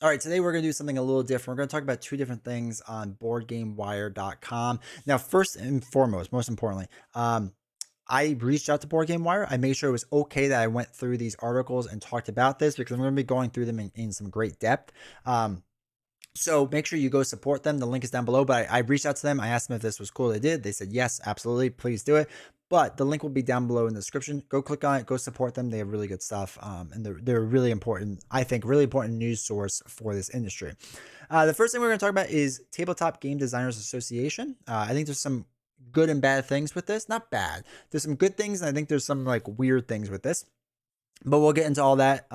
All right, today we're going to do something a little different. We're going to talk about two different things on BoardGameWire.com. Now, first and foremost, most importantly, I reached out to Board Game Wire. I made sure it was okay that I went through these articles and talked about this because I'm going to be going through them in some great depth. So make sure you go support them. The link is down below. But I reached out to them. I asked them if this was cool. They did. They said, yes, absolutely. Please do it. But the link will be down below in the description. Go click on it. Go support them. They have really good stuff. And they're really important, I think, really important news source for this industry. The first thing we're going to talk about is Tabletop Game Designers Association. I think there's some good and bad things with this. Not bad. There's some good things. And I think there's some like weird things with this. But we'll get into all that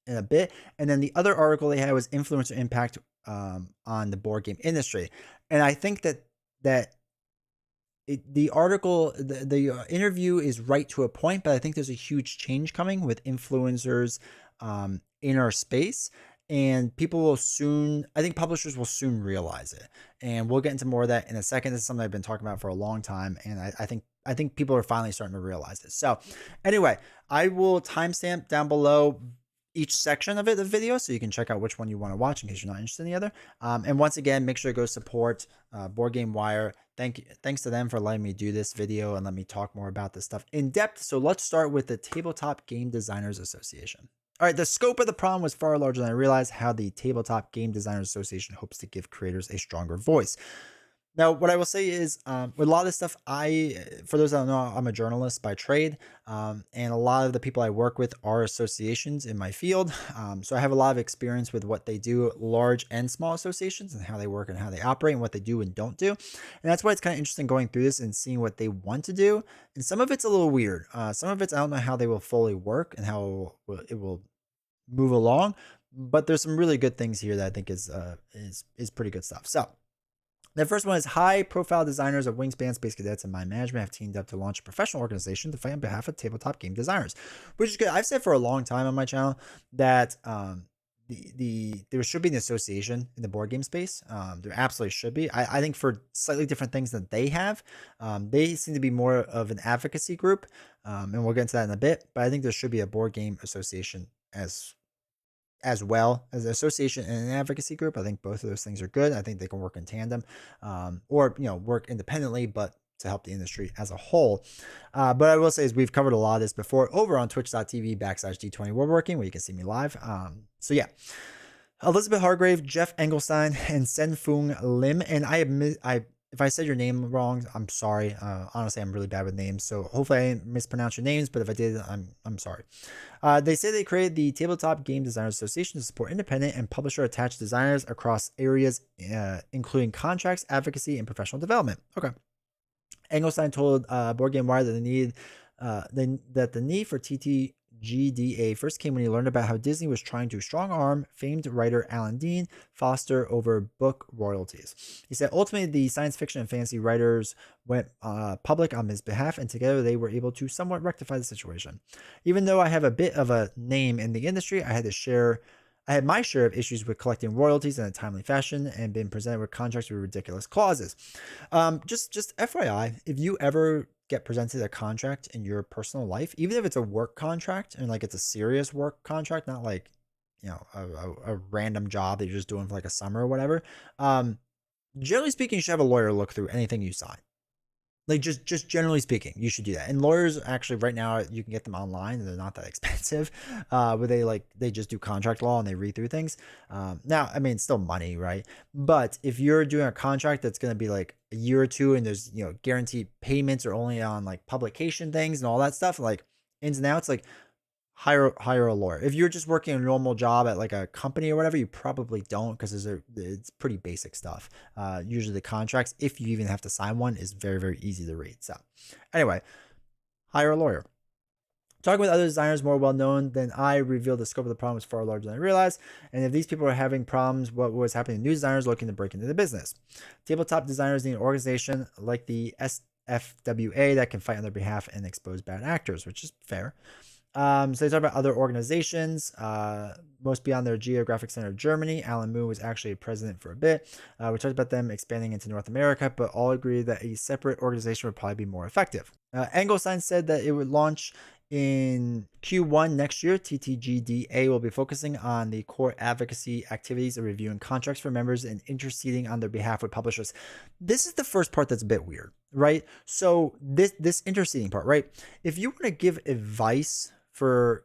in a bit. And then the other article they had was influencer impact on the board game industry. And I think that the article, the interview is right to a point, but I think there's a huge change coming with influencers in our space. And people will soon, I think publishers will soon realize it. And we'll get into more of that in a second. This is something I've been talking about for a long time. And I think people are finally starting to realize this. So anyway, I will timestamp down below each section of it, the video, so you can check out which one you want to watch in case you're not interested in the other. And once again, make sure to go support Board Game Wire. Thanks to them for letting me do this video and let me talk more about this stuff in depth. So let's start with the Tabletop Game Designers Association. All right, the scope of the problem was far larger than I realized. How the Tabletop Game Designers Association hopes to give creators a stronger voice. Now, what I will say is, with a lot of this stuff, for those that don't know, I'm a journalist by trade, and a lot of the people I work with are associations in my field. So I have a lot of experience with what they do, large and small associations, and how they work and how they operate and what they do and don't do. And that's why it's kind of interesting going through this and seeing what they want to do. And some of it's a little weird. Some of it's I don't know how they will fully work and how it will move along. But there's some really good things here that I think is pretty good stuff. So. The first one is high-profile designers of Wingspan, Space Cadets, and Mind Management have teamed up to launch a professional organization to fight on behalf of tabletop game designers, which is good. I've said for a long time on my channel that there should be an association in the board game space. There absolutely should be. I think for slightly different things that they have, they seem to be more of an advocacy group, and we'll get into that in a bit. But I think there should be a board game association as well as an association and an advocacy group. I think both of those things are good. I think they can work in tandem, or work independently, but to help the industry as a whole. But I will say is we've covered a lot of this before over on twitch.tv/D20 Woodworking, where you can see me live. So yeah. Elizabeth Hargrave, Jeff Engelstein, and Senfung Lim. And if I said your name wrong, I'm sorry. Honestly, I'm really bad with names, so hopefully I didn't mispronounce your names. But if I did, I'm sorry. They say they created the Tabletop Game Designers Association to support independent and publisher-attached designers across areas, including contracts, advocacy, and professional development. Okay. Engelstein told Board Game Wire that the need for TTGDA first came when he learned about how Disney was trying to strong-arm famed writer Alan Dean Foster over book royalties. He said ultimately the science fiction and fantasy writers went public on his behalf, and together they were able to somewhat rectify the situation. Even though I have a bit of a name in the industry, I had my share of issues with collecting royalties in a timely fashion and been presented with contracts with ridiculous clauses. Just FYI, if you ever get presented a contract in your personal life, even if it's a work contract and like it's a serious work contract, not like a random job that you're just doing for like a summer or whatever, generally speaking, you should have a lawyer look through anything you sign. Like just generally speaking, you should do that. And lawyers actually right now you can get them online and they're not that expensive. Where they just do contract law and they read through things. Now, I mean, it's still money, right? But if you're doing a contract that's going to be like a year or two and there's guaranteed payments are only on like publication things and all that stuff, like ins and outs, like hire a lawyer. If you're just working a normal job at like a company or whatever, you probably don't, because it's pretty basic stuff. Usually the contracts, if you even have to sign one, is very, very easy to read. So anyway, hire a lawyer. Talking with other designers more well known than I revealed the scope of the problem was far larger than I realized. And if these people are having problems, what was happening to new designers looking to break into the business? Tabletop designers need an organization like the SFWA that can fight on their behalf and expose bad actors, which is fair. So they talk about other organizations, most beyond their geographic center of Germany. Alan Moon was actually president for a bit. We talked about them expanding into North America, but all agree that a separate organization would probably be more effective. Engelstein said that it would launch In Q1 next year, TTGDA will be focusing on the core advocacy activities of reviewing contracts for members and interceding on their behalf with publishers. This is the first part that's a bit weird, right? So this interceding part, right? If you want to give advice for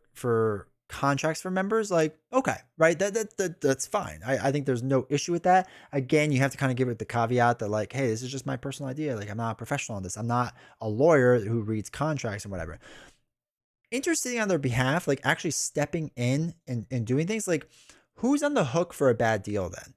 contracts for members, like, okay, right, that's fine. I think there's no issue with that. Again, you have to kind of give it the caveat that, like, hey, this is just my personal idea. Like, I'm not a professional on this. I'm not a lawyer who reads contracts and whatever. Interceding on their behalf, like actually stepping in and doing things, like, who's on the hook for a bad deal then?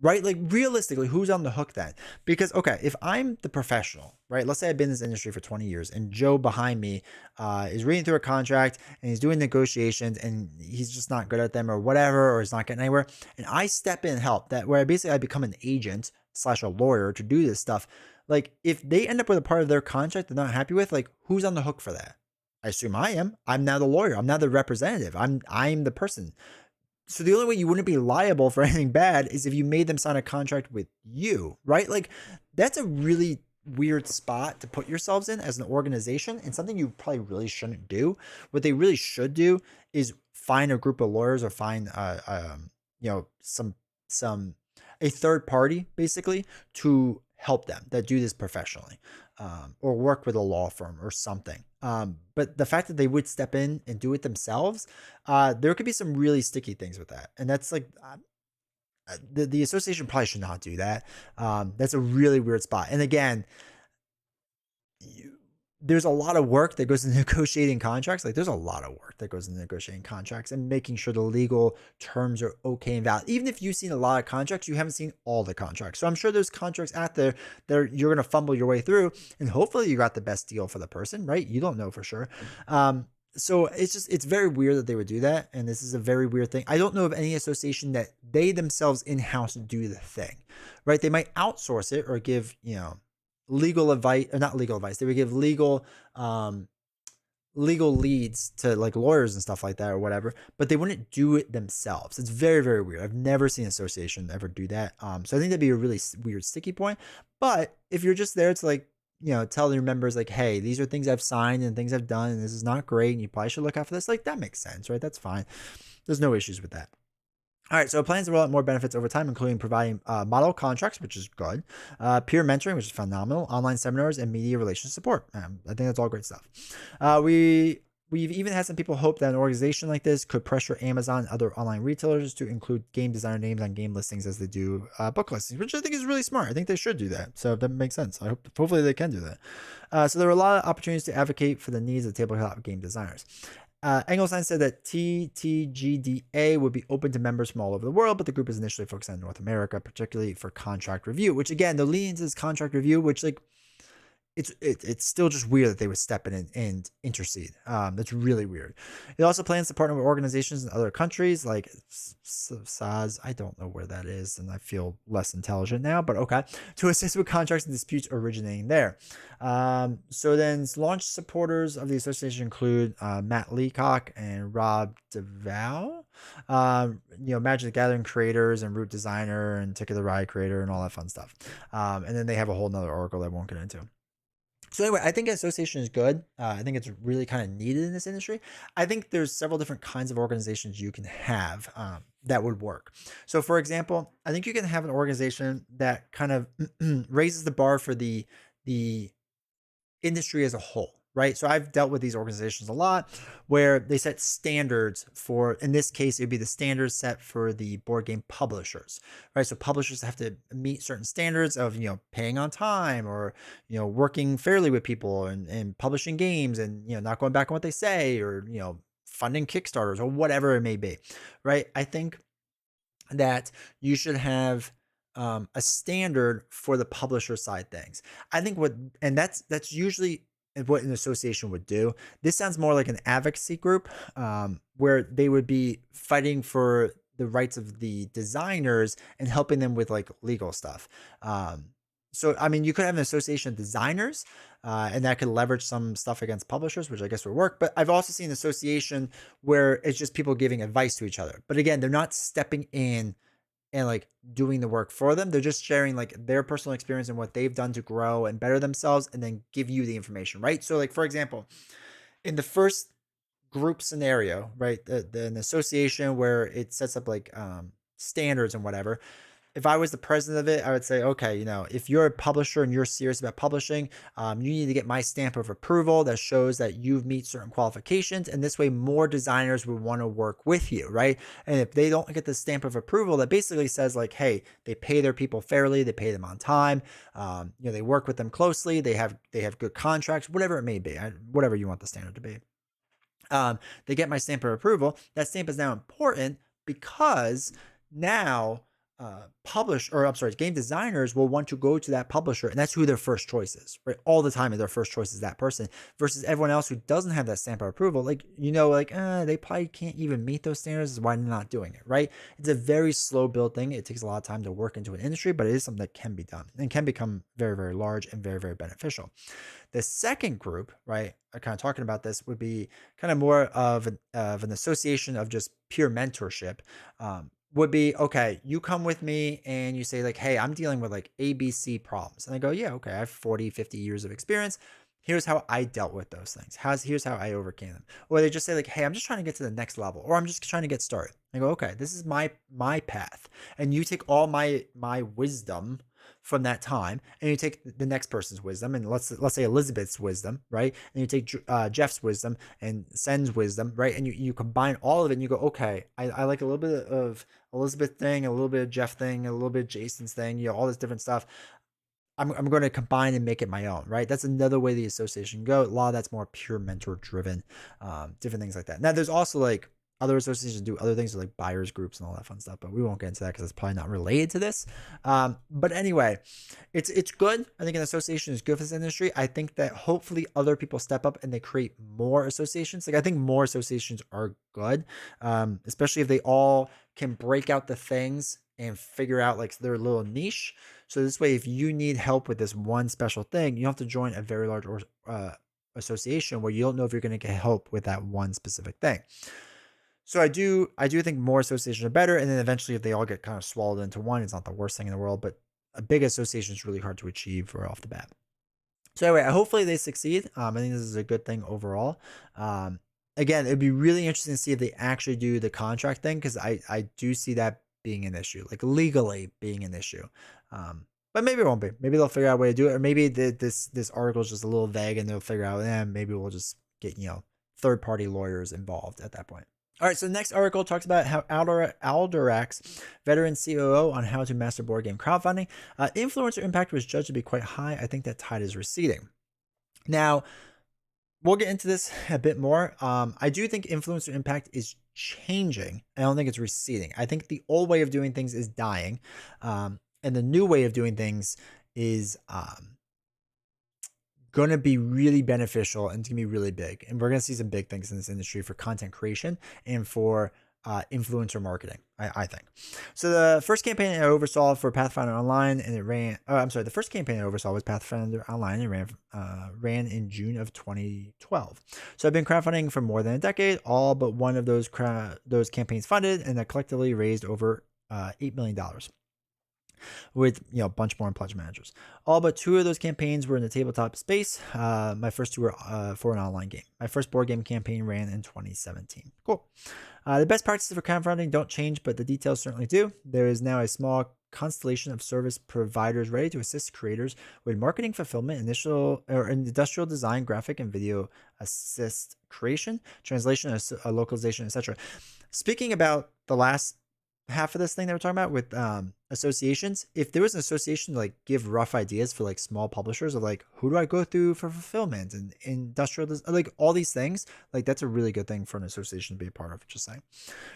Right? Like, realistically, who's on the hook then? Because, okay, if I'm the professional, right? Let's say I've been in this industry for 20 years and Joe behind me is reading through a contract and he's doing negotiations and he's just not good at them or whatever, or he's not getting anywhere. And I step in and help, that where basically I become an agent slash a lawyer to do this stuff. Like, if they end up with a part of their contract they're not happy with, like, who's on the hook for that? I assume I am. I'm now the lawyer. I'm now the representative. I'm the person. So the only way you wouldn't be liable for anything bad is if you made them sign a contract with you, right? Like, that's a really weird spot to put yourselves in as an organization, and something you probably really shouldn't do. What they really should do is find a group of lawyers, or find some a third party basically to help them that do this professionally, or work with a law firm or something. But the fact that they would step in and do it themselves, there could be some really sticky things with that. And that's like, the association probably should not do that. That's a really weird spot. And again, there's a lot of work that goes into negotiating contracts. Like, there's a lot of work that goes into negotiating contracts and making sure the legal terms are okay and valid. Even if you've seen a lot of contracts, you haven't seen all the contracts. So I'm sure there's contracts out there that you're going to fumble your way through, and hopefully you got the best deal for the person, right? You don't know for sure. So it's very weird that they would do that. And this is a very weird thing. I don't know of any association that they themselves in-house do the thing, right? They might outsource it or give, legal advice, or not legal advice. They would give legal leads to like lawyers and stuff like that or whatever, but they wouldn't do it themselves. It's very, very weird. I've never seen an association ever do that. So I think that'd be a really weird sticky point. But if you're just there to, like, tell your members, like, hey, these are things I've signed and things I've done, and this is not great, and you probably should look out for this, like, that makes sense, right? That's fine. There's no issues with that. All right, so it plans to roll out more benefits over time, including providing model contracts, which is good, peer mentoring, which is phenomenal, online seminars, and media relations support. I think that's all great stuff. We've even had some people hope that an organization like this could pressure Amazon and other online retailers to include game designer names on game listings as they do book listings, which I think is really smart. I think they should do that. So that makes sense. Hopefully they can do that. So there are a lot of opportunities to advocate for the needs of tabletop game designers. Engelstein said that TTGDA would be open to members from all over the world, but the group is initially focused on North America, particularly for contract review, which, again, the lean into this contract review, which, like, it's still just weird that they would step in and intercede. That's really weird. It also plans to partner with organizations in other countries like SAS. I don't know where that is, and I feel less intelligent now, but okay, to assist with contracts and disputes originating there. So then launch supporters of the association include Matt Leacock and Rob DeVal, Magic the Gathering creators and route designer and Ticket the Ride creator and all that fun stuff. And then they have a whole nother oracle that I won't get into. So anyway, I think association is good. I think it's really kind of needed in this industry. I think there's several different kinds of organizations you can have that would work. So for example, I think you can have an organization that kind of raises the bar for the industry as a whole, right? So I've dealt with these organizations a lot where they set standards for, in this case, it'd be the standards set for the board game publishers, right? So publishers have to meet certain standards of, paying on time, or, working fairly with people, and publishing games, and, not going back on what they say, or, funding Kickstarters or whatever it may be, right? I think that you should have a standard for the publisher side things. I think that's usually what an association would do. This sounds more like an advocacy group, where they would be fighting for the rights of the designers and helping them with like legal stuff. So, I mean, you could have an association of designers, and that could leverage some stuff against publishers, which I guess would work. But I've also seen an association where it's just people giving advice to each other. But again, they're not stepping in and like doing the work for them. They're just sharing like their personal experience and what they've done to grow and better themselves, and then give you the information, right? So like, for example, In the first group scenario, right? An association where it sets up like standards and whatever. If I was the president of it, I would say, okay, if you're a publisher and you're serious about publishing, you need to get my stamp of approval that shows that you've meet certain qualifications. And this way, more designers would want to work with you, right? And if they don't get the stamp of approval, that basically says like, hey, they pay their people fairly, they pay them on time, they work with them closely, they have good contracts, whatever it may be, whatever you want the standard to be. They get my stamp of approval. That stamp is now important because now game designers will want to go to that publisher, and that's who their first choice is, right? All the time, their first choice is that person versus everyone else who doesn't have that stamp of approval. They probably can't even meet those standards. Is why they're not doing it, right? It's a very slow build thing. It takes a lot of time to work into an industry, but it is something that can be done and can become very, very large and very, very beneficial. The second group, right, kind of talking about this, would be kind of more of an association of just pure mentorship. Would be, okay, you come with me and you say like, hey, I'm dealing with like ABC problems. And I go, yeah, okay, I have 40, 50 years of experience. Here's how I dealt with those things. Here's how I overcame them. Or they just say like, hey, I'm just trying to get to the next level, or I'm just trying to get started. I go, okay, this is my path. And you take all my wisdom from that time, and you take the next person's wisdom, and let's say Elizabeth's wisdom, right? And you take Jeff's wisdom and Sen's wisdom, right? And you combine all of it, and you go, okay, I like a little bit of Elizabeth thing, a little bit of Jeff thing, a little bit of Jason's thing, all this different stuff. I'm going to combine and make it my own, right? That's another way the association go. A lot of that's more pure mentor driven, different things like that. Now, there's also like other associations do other things like buyers groups and all that fun stuff, but we won't get into that because it's probably not related to this. But anyway, it's good. I think an association is good for this industry. I think that hopefully other people step up and they create more associations. Like I think more associations are good, especially if they all can break out the things and figure out like their little niche. So this way, if you need help with this one special thing, you have to join a very large association where you don't know if you're going to get help with that one specific thing. So I do think more associations are better, and then eventually, if they all get kind of swallowed into one, it's not the worst thing in the world. But a big association is really hard to achieve right off the bat. So anyway, hopefully they succeed. I think this is a good thing overall. Again, it'd be really interesting to see if they actually do the contract thing, because I do see that being an issue, like legally being an issue. But maybe it won't be. Maybe they'll figure out a way to do it, or maybe this article is just a little vague, and they'll figure out, maybe we'll just get third party lawyers involved at that point. All right, so the next article talks about how Alderax, veteran COO, on how to master board game crowdfunding. Influencer impact was judged to be quite high. I think that tide is receding. Now, we'll get into this a bit more. I do think influencer impact is changing. I don't think it's receding. I think the old way of doing things is dying, and the new way of doing things is going to be really beneficial, and it's going to be really big. And we're going to see some big things in this industry for content creation and for influencer marketing, I think. So the first campaign I oversaw for Pathfinder Online, and it ran, the first campaign I oversaw was Pathfinder Online, and ran in June of 2012. So I've been crowdfunding for more than a decade, all but one of those campaigns funded, and that collectively raised over $8 million. With a bunch more in pledge managers. All but two of those campaigns were in the tabletop space. My first two were for an online game. My first board game campaign ran in 2017. Cool. The best practices for crowdfunding don't change, but the details certainly do. There is now a small constellation of service providers ready to assist creators with marketing, fulfillment, industrial design, graphic and video assist creation, translation, localization, etc. Speaking about the last half of this thing that we're talking about with associations, if there was an association to like give rough ideas for like small publishers of like, who do I go through for fulfillment and industrial, like all these things, like that's a really good thing for an association to be a part of. Just saying.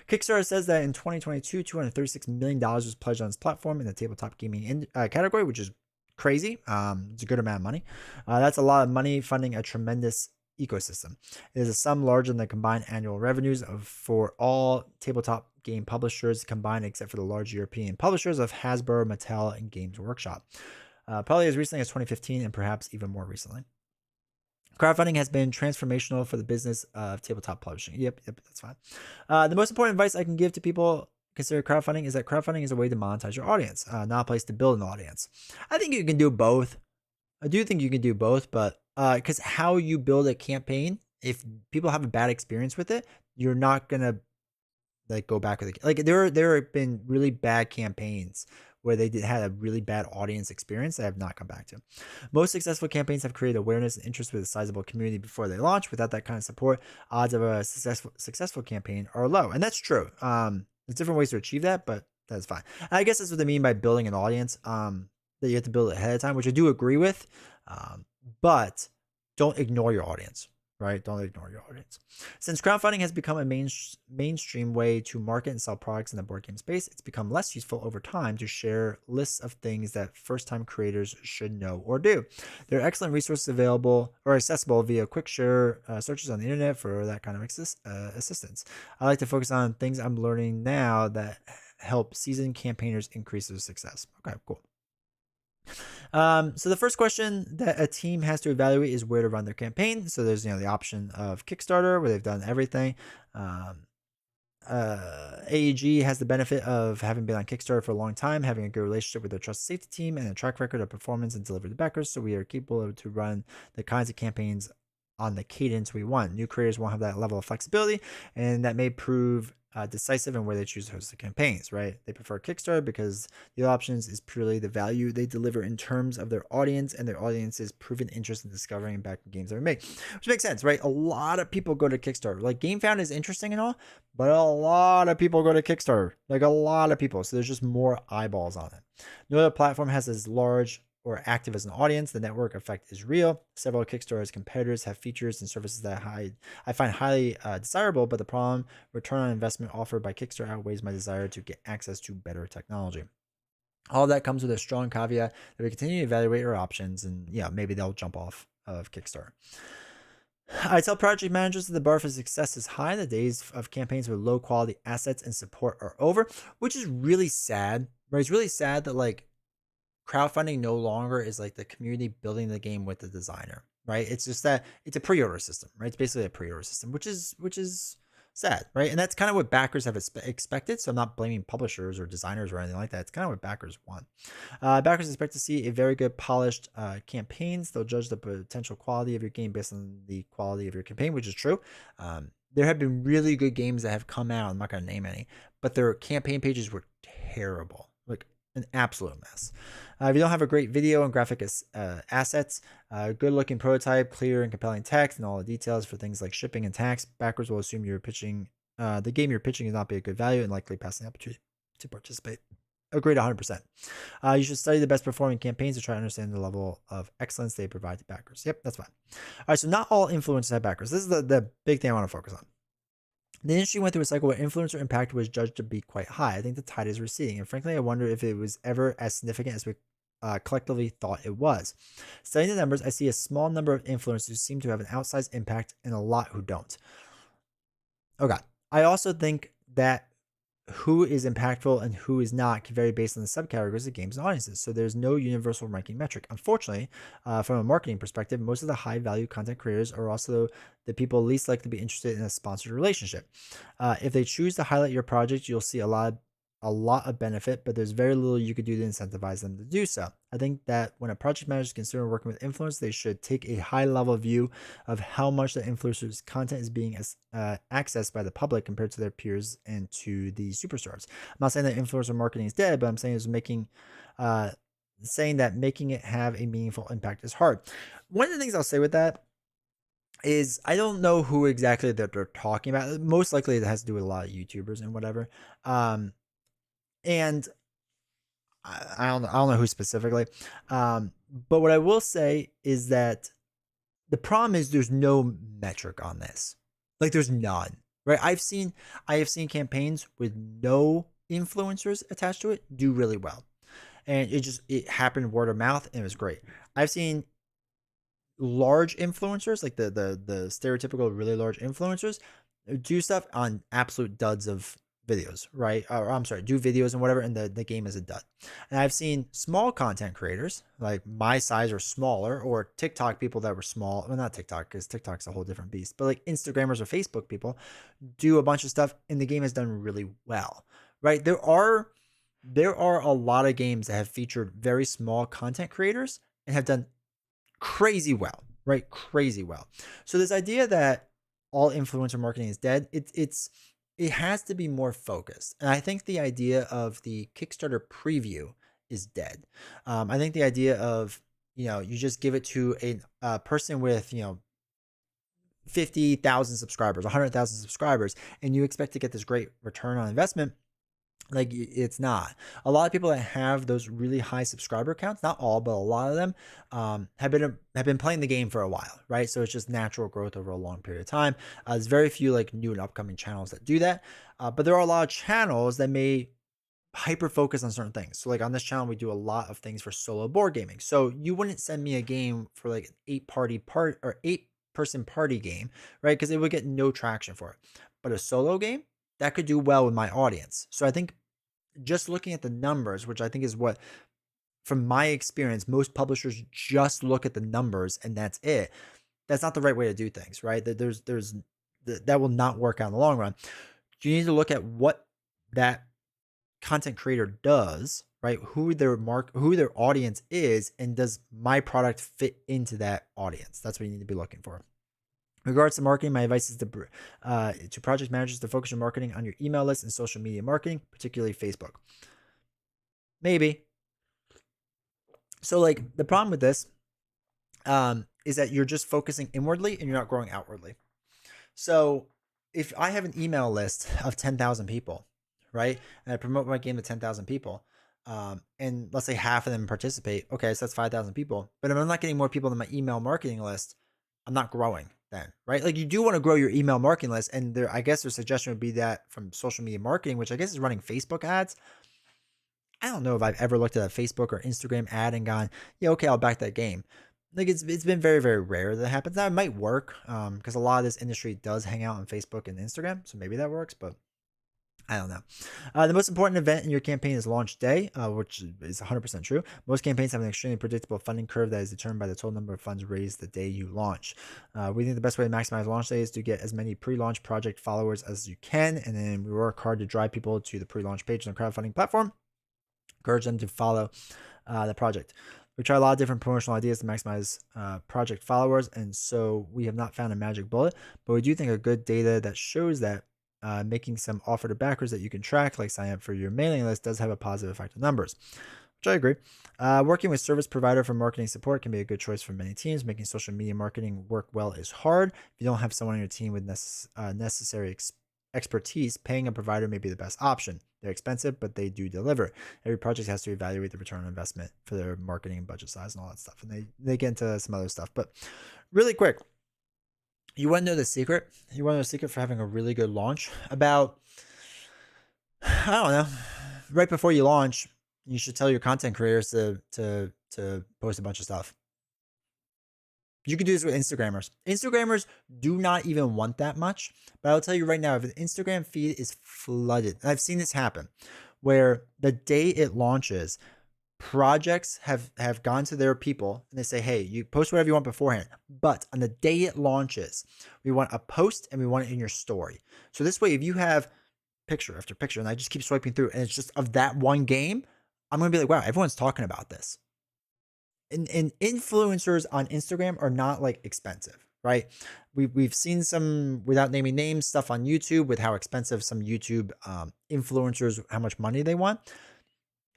Kickstarter says that in 2022, $236 million was pledged on its platform in the tabletop gaming category, which is crazy. It's a good amount of money. That's a lot of money funding a tremendous ecosystem. It is a sum larger than the combined annual revenues for all tabletop game publishers combined, except for the large European publishers of Hasbro, Mattel, and Games Workshop. Probably as recently as 2015, and perhaps even more recently. Crowdfunding has been transformational for the business of tabletop publishing. Yep, that's fine. The most important advice I can give to people consider crowdfunding is that crowdfunding is a way to monetize your audience, not a place to build an audience. I think you can do both. I do think you can do both, but because how you build a campaign if people have a bad experience with it, you're not gonna like go back with it. Like there have been really bad campaigns where they had a really bad audience experience that I have not come back to. Most successful campaigns have created awareness and interest with a sizable community before they launch. Without that kind of support, odds of a successful campaign are low, and that's true. There's different ways to achieve that, but that's fine. And I guess that's what they mean by building an audience. That you have to build it ahead of time, which I do agree with. But don't ignore your audience, right? Don't ignore your audience. Since crowdfunding has become a mainstream way to market and sell products in the board game space, it's become less useful over time to share lists of things that first-time creators should know or do. There are excellent resources available or accessible via quick share searches on the internet for that kind of assistance. I like to focus on things I'm learning now that help seasoned campaigners increase their success. Okay, cool. So the first question that a team has to evaluate is where to run their campaign. So there's the option of Kickstarter where they've done everything. AEG has the benefit of having been on Kickstarter for a long time, having a good relationship with their trusted safety team, and a track record of performance and delivery to backers. So we are capable to run the kinds of campaigns on the cadence we want. New creators won't have that level of flexibility, and that may prove decisive in where they choose to host the campaigns, right? They prefer Kickstarter because the options is purely the value they deliver in terms of their audience and their audience's proven interest in discovering and backing games that are made, which makes sense, right? A lot of people go to Kickstarter. Like GameFound is interesting and all, but a lot of people go to Kickstarter, like a lot of people. So there's just more eyeballs on it. No other platform has as large or active as an audience. The network effect is real. Several Kickstarter's competitors have features and services that I find highly desirable, but the problem, return on investment offered by Kickstarter outweighs my desire to get access to better technology. All of that comes with a strong caveat that we continue to evaluate our options, and maybe they'll jump off of Kickstarter. I tell project managers that the bar for success is high. The days of campaigns with low quality assets and support are over, which is really sad, right? It's really sad that like crowdfunding no longer is like the community building the game with the designer, right? It's just that it's a pre-order system, right? It's basically a pre-order system, which is sad, right? And that's kind of what backers have expected. So I'm not blaming publishers or designers or anything like that. It's kind of what backers want. Backers expect to see a very good polished campaigns. They'll judge the potential quality of your game based on the quality of your campaign, which is true. There have been really good games that have come out. I'm not going to name any, but their campaign pages were terrible, like an absolute mess. If you don't have a great video and graphic assets, good looking prototype, clear and compelling text, and all the details for things like shipping and tax, backers will assume you're pitching the game you're pitching is not be a good value and likely pass the opportunity to participate. Agreed 100%. You should study the best performing campaigns to try to understand the level of excellence they provide to backers. Yep, that's fine. All right, so not all influencers have backers. This is the big thing I want to focus on. The industry went through a cycle where influencer impact was judged to be quite high. I think the tide is receding, and frankly, I wonder if it was ever as significant as we collectively thought it was. Studying the numbers, I see a small number of influencers who seem to have an outsized impact and a lot who don't. Okay. I also think that who is impactful and who is not can vary based on the subcategories of games and audiences. So there's no universal ranking metric. Unfortunately, from a marketing perspective, most of the high value content creators are also the people least likely to be interested in a sponsored relationship. If they choose to highlight your project, you'll see a lot of benefit, but there's very little you could do to incentivize them to do so. I think that when a project manager is considering working with influencers, they should take a high level view of how much the influencer's content is being accessed by the public compared to their peers and to the superstars. I'm not saying that influencer marketing is dead, but I'm saying saying that making it have a meaningful impact is hard. One of the things I'll say with that is I don't know who exactly that they're talking about. Most likely it has to do with a lot of YouTubers and whatever. And I don't know who specifically. But what I will say is that the problem is there's no metric on this. Like there's none, right? I have seen campaigns with no influencers attached to it do really well. And it happened word of mouth and it was great. I've seen large influencers, like the stereotypical really large influencers, do stuff on absolute duds of videos, right? Or I'm sorry, do videos and whatever, and the game is a dud. And I've seen small content creators, like my size or smaller, or TikTok people that were small. Well, not TikTok, because TikTok's a whole different beast, but like Instagrammers or Facebook people do a bunch of stuff, and the game has done really well, right? There are a lot of games that have featured very small content creators and have done crazy well, right? Crazy well. So this idea that all influencer marketing is dead. It has to be more focused. And I think the idea of the Kickstarter preview is dead. I think the idea of, you just give it to a person with, 50,000 subscribers, 100,000 subscribers, and you expect to get this great return on investment. Like, it's not. A lot of people that have those really high subscriber counts, not all, but a lot of them, have been playing the game for a while, right? So it's just natural growth over a long period of time. There's very few like new and upcoming channels that do that, but there are a lot of channels that may hyper focus on certain things. So like on this channel, we do a lot of things for solo board gaming. So you wouldn't send me a game for like an 8-person party game, right? Because it would get no traction for it. But a solo game that could do well with my audience. So I think just looking at the numbers, which I think is what, from my experience, most publishers just look at the numbers and that's it. That's not the right way to do things, right? That will not work out in the long run. You need to look at what that content creator does, right? Who their audience is, and does my product fit into that audience? That's what you need to be looking for. In regards to marketing, my advice is to project managers to focus your marketing on your email list and social media marketing, particularly Facebook. Maybe. So like the problem with this is that you're just focusing inwardly and you're not growing outwardly. So if I have an email list of 10,000 people, right, and I promote my game to 10,000 people, and let's say half of them participate, okay, so that's 5,000 people. But if I'm not getting more people than my email marketing list, I'm not growing then, right? Like, you do want to grow your email marketing list, and I guess their suggestion would be that from social media marketing, which I guess is running Facebook ads. I don't know if I've ever looked at a Facebook or Instagram ad and gone, yeah, okay, I'll back that game. Like, it's been very, very rare that happens. Now, it might work because a lot of this industry does hang out on Facebook and Instagram, so maybe that works, but I don't know. The most important event in your campaign is launch day, which is 100% true. Most campaigns have an extremely predictable funding curve that is determined by the total number of funds raised the day you launch. We think the best way to maximize launch day is to get as many pre-launch project followers as you can, and then we work hard to drive people to the pre-launch page on the crowdfunding platform. Encourage them to follow the project. We try a lot of different promotional ideas to maximize project followers, and so we have not found a magic bullet, but we do think a good data that shows that making some offer to backers that you can track, like sign up for your mailing list, does have a positive effect on numbers, which I agree. Working with service provider for marketing support can be a good choice for many teams. Making social media marketing work well is hard. If you don't have someone on your team with necessary expertise, paying a provider may be the best option. They're expensive, but they do deliver. Every project has to evaluate the return on investment for their marketing and budget size and all that stuff. And they get into some other stuff. But really quick, you want to know the secret? You want to know the secret for having a really good launch? About, I don't know, right before you launch, you should tell your content creators to post a bunch of stuff. You can do this with Instagrammers. Instagrammers do not even want that much. But I'll tell you right now, if an Instagram feed is flooded, and I've seen this happen, where the day it launches, projects have gone to their people and they say, hey, you post whatever you want beforehand, but on the day it launches, we want a post and we want it in your story. So this way, if you have picture after picture and I just keep swiping through and it's just of that one game, I'm going to be like, wow, everyone's talking about this. And influencers on Instagram are not like expensive, right? We've seen some, without naming names, stuff on YouTube with how expensive some YouTube influencers, how much money they want.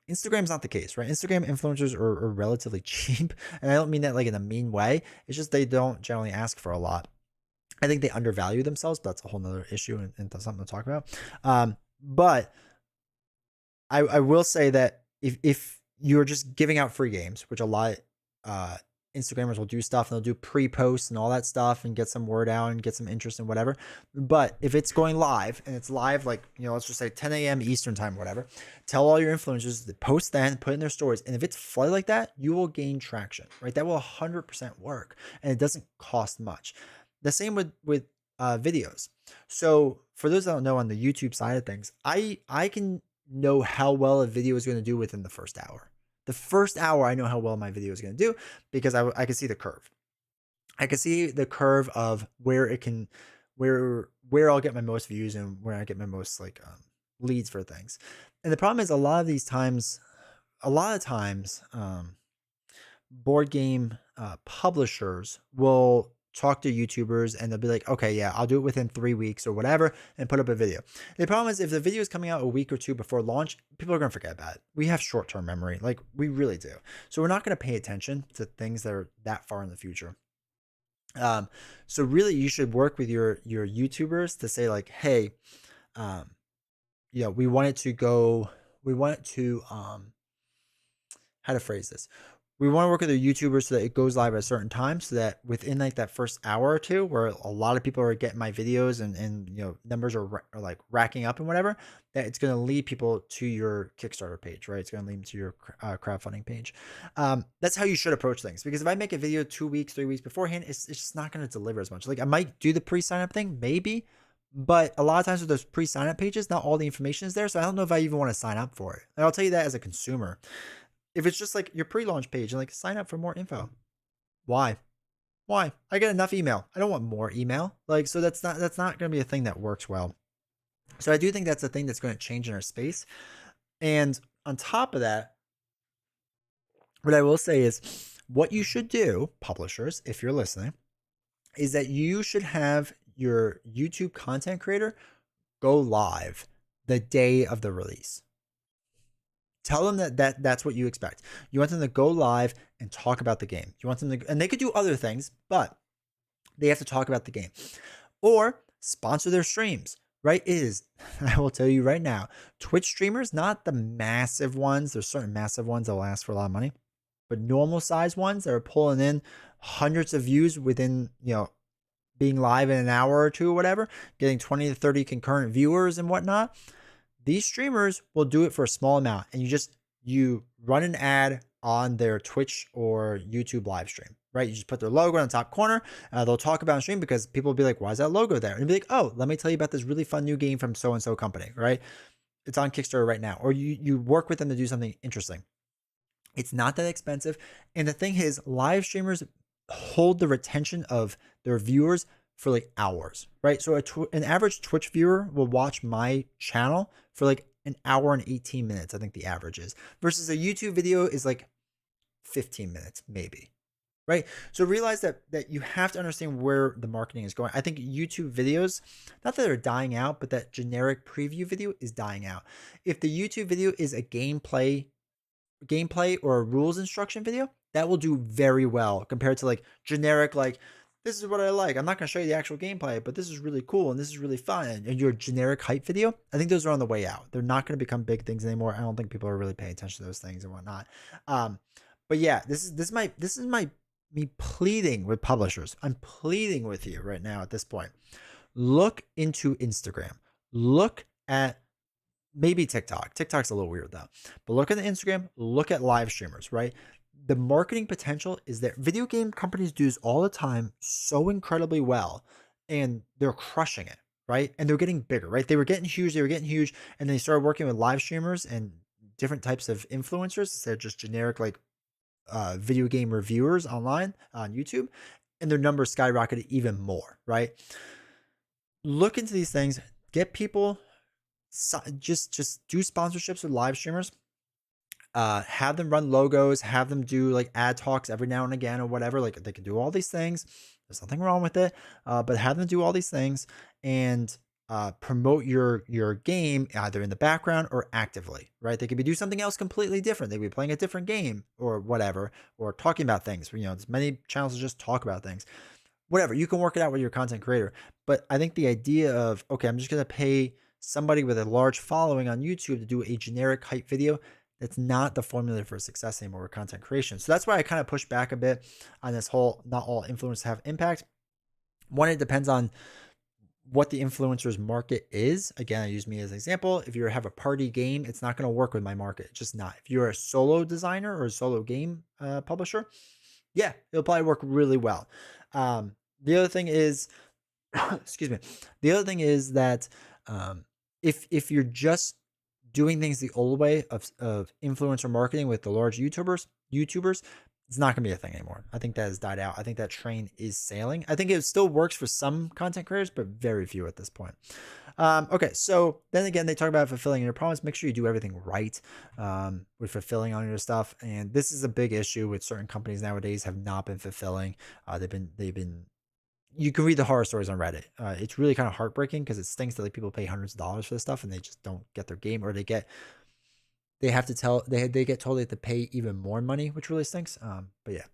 Instagram's not the case, right? Instagram influencers are relatively cheap. And I don't mean that like in a mean way. It's just they don't generally ask for a lot. I think they undervalue themselves, but that's a whole nother issue and that's something to talk about. But I will say that if you're just giving out free games, which a lot Instagrammers will do stuff and they'll do pre-posts and all that stuff and get some word out and get some interest in whatever. But if it's going live and it's live, like, let's just say 10 a.m. Eastern time, whatever, tell all your influencers to post then, put in their stories. And if it's flooded like that, you will gain traction, right? That will 100% work. And it doesn't cost much. The same with videos. So for those that don't know, on the YouTube side of things, I can know how well a video is going to do within the first hour. The first hour, I know how well my video is going to do because I can see the curve. I can see the curve of where it can, where I'll get my most views and where I get my most leads for things. And the problem is a lot of times, board game publishers will talk to YouTubers and they'll be like, okay, yeah, I'll do it within 3 weeks or whatever and put up a video. The problem is if the video is coming out a week or two before launch, people are going to forget about it. We have short-term memory. Like we really do. So we're not going to pay attention to things that are that far in the future. So really you should work with your YouTubers to say like, hey, um, we want it to go, we want it to, how to phrase this. We want to work with the YouTubers so that it goes live at a certain time, so that within like that first hour or two, where a lot of people are getting my videos and numbers are like racking up and whatever, that it's going to lead people to your Kickstarter page, right? It's going to lead them to your crowdfunding page. That's how you should approach things, because if I make a video 2 weeks, 3 weeks beforehand, it's just not going to deliver as much. Like I might do the pre-sign up thing, maybe, but a lot of times with those pre-sign up pages, not all the information is there. So I don't know if I even want to sign up for it. And I'll tell you that as a consumer. If it's just like your pre-launch page and like sign up for more info, why? I get enough email. I don't want more email. Like, so that's not going to be a thing that works well. So I do think that's a thing that's going to change in our space. And on top of that, what I will say is what you should do, publishers, if you're listening, is that you should have your YouTube content creator go live the day of the release. Tell them that's what you expect. You want them to go live and talk about the game. You want them to, and they could do other things, but they have to talk about the game. Or sponsor their streams, right? It is, I will tell you right now, Twitch streamers, not the massive ones. There's certain massive ones that will ask for a lot of money, but normal size ones that are pulling in hundreds of views within, being live in an hour or two or whatever, getting 20 to 30 concurrent viewers and whatnot. These streamers will do it for a small amount, and you run an ad on their Twitch or YouTube live stream, right? You just put their logo in the top corner. They'll talk about on stream because people will be like, why is that logo there? And be like, oh, let me tell you about this really fun new game from so-and-so company, right? It's on Kickstarter right now. Or you work with them to do something interesting. It's not that expensive. And the thing is, live streamers hold the retention of their viewers for like hours, right? So an average Twitch viewer will watch my channel for like an hour and 18 minutes. I think the average is, versus a YouTube video is like 15 minutes, maybe, right? So realize that you have to understand where the marketing is going. I think YouTube videos, not that they're dying out, but that generic preview video is dying out. If the YouTube video is a gameplay or a rules instruction video, that will do very well compared to like generic, like, this is what I like. I'm not going to show you the actual gameplay, but this is really cool and this is really fun. And your generic hype video, I think those are on the way out. They're not going to become big things anymore. I don't think people are really paying attention to those things and whatnot. But yeah, this is me pleading with publishers. I'm pleading with you right now at this point. Look into Instagram. Look at maybe TikTok. TikTok's a little weird though. But look at the Instagram. Look at live streamers, right? The marketing potential is there. Video game companies do this all the time so incredibly well, and they're crushing it, right? And they're getting bigger, right? They were getting huge, and they started working with live streamers and different types of influencers instead of just generic like video game reviewers online on YouTube, and their numbers skyrocketed even more, right? Look into these things, get people, just do sponsorships with live streamers. Have them run logos, have them do like ad talks every now and again or whatever. Like they can do all these things. There's nothing wrong with it. But have them do all these things and promote your game either in the background or actively, right? They could be do something else completely different. They could be playing a different game or whatever, or talking about things. There's many channels that just talk about things. Whatever, you can work it out with your content creator. But I think the idea of, okay, I'm just going to pay somebody with a large following on YouTube to do a generic hype video, that's not the formula for success anymore with content creation. So that's why I kind of push back a bit on this whole, not all influencers have impact. One, it depends on what the influencer's market is. Again, I use me as an example. If you have a party game, it's not going to work with my market. It's just not. If you're a solo designer or a solo game publisher, yeah, it'll probably work really well. The other thing is, excuse me. The other thing is that if you're just doing things the old way of influencer marketing with the large YouTubers, it's not going to be a thing anymore. I think that has died out. I think that train is sailing. I think it still works for some content creators, but very few at this point. Okay, so then again, they talk about fulfilling your promise. Make sure you do everything right with fulfilling on your stuff. And this is a big issue with certain companies nowadays have not been fulfilling. They've been you can read the horror stories on Reddit. It's really kind of heartbreaking because it stinks that like people pay hundreds of dollars for this stuff and they just don't get their game, or they have to tell they get told they have to pay even more money, which really stinks. But yeah,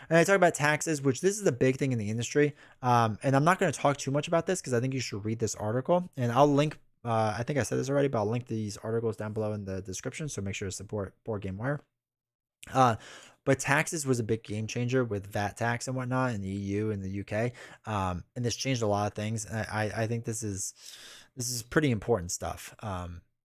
and I talk about taxes, which this is a big thing in the industry. And I'm not going to talk too much about this because I think you should read this article, and I'll link. I think I said this already, but I'll link these articles down below in the description. So make sure to support Board Game Wire. Uh, but taxes was a big game changer with VAT tax and whatnot in the EU and the UK. And this changed a lot of things. I think this is pretty important stuff.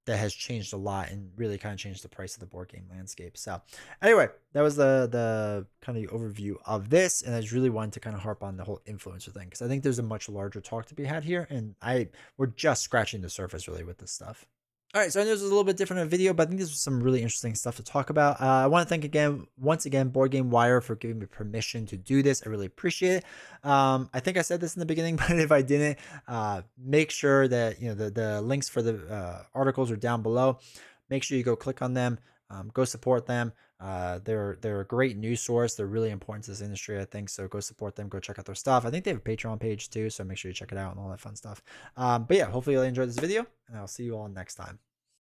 That has changed a lot and really kind of changed the price of the board game landscape. So anyway, that was the kind of the overview of this. And I just really wanted to kind of harp on the whole influencer thing because I think there's a much larger talk to be had here. And we're just scratching the surface really with this stuff. All right, so I know this was a little bit different of a video, but I think this was some really interesting stuff to talk about. I want to thank once again, Board Game Wire for giving me permission to do this. I really appreciate it. I think I said this in the beginning, but if I didn't, make sure that the links for the articles are down below. Make sure you go click on them. Go support them. They're a great news source. They're really important to this industry, I think. So go support them. Go check out their stuff. I think they have a Patreon page too, so make sure you check it out and all that fun stuff. But yeah, hopefully you'll enjoy this video, and I'll see you all next time.